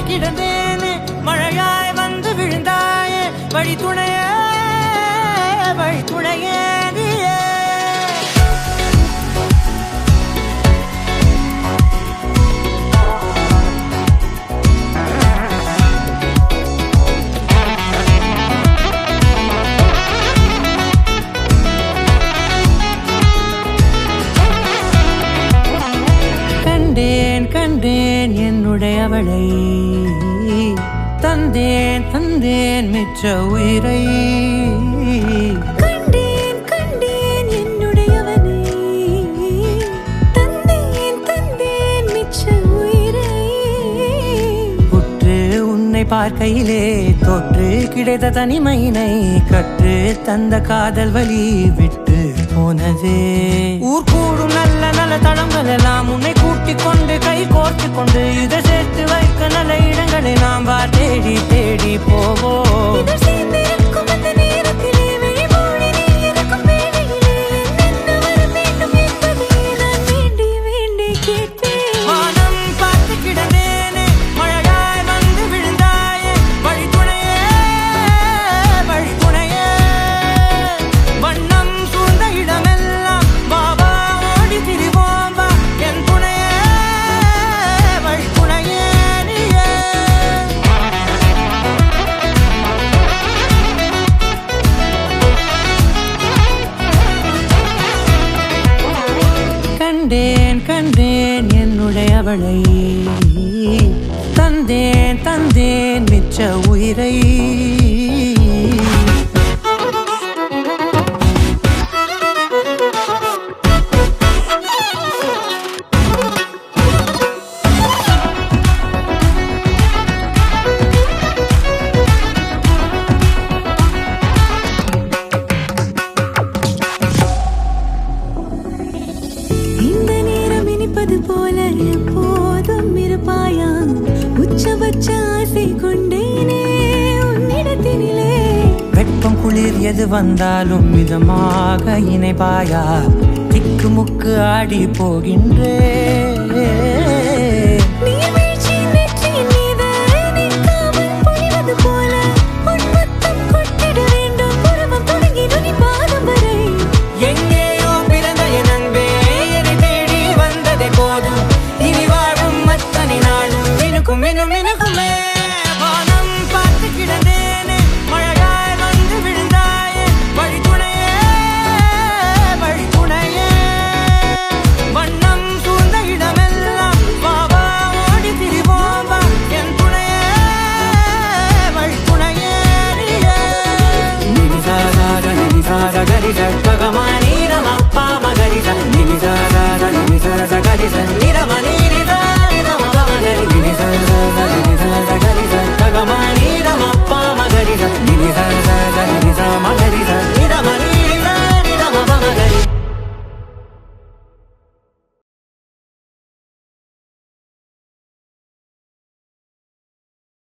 கிடந்தேனே மழையாய் வந்து விழுந்தாயே வழி துணையே நீயே கண்டேன் என்னுடையவளை தந்தேன் மிச்ச உயிரை கண்டேன் என்னுடையவனை தந்தேன் மிச்ச உயிரை உற்று உன்னை பார்க்கையிலே தொற்று கிடைத்த தனிமையினை கற்று தந்த காதல் வழி விட்டு போனதே ஊர் கூடும் நல்ல தளங்கள் எல்லாம் உன்னை கூட்டிக் கொண்டு கை கோர்த்து கொண்டு இதை சேர்த்து வைக்க நல்ல இடங்களை நாம் தேடி போவோம். கண்டேன் என்னுடையவளை தந்தேன் மிச்ச உயிரை போல எப்போதும் இருப்பாயா உச்சபட்ச ஆசை கொண்டேனே உன்னிடத்தினிலே வெப்பம் குளிர் எது வந்தாலும் மிதமாக இணைப்பாயா திக்கு முக்கு ஆடி போகின்றே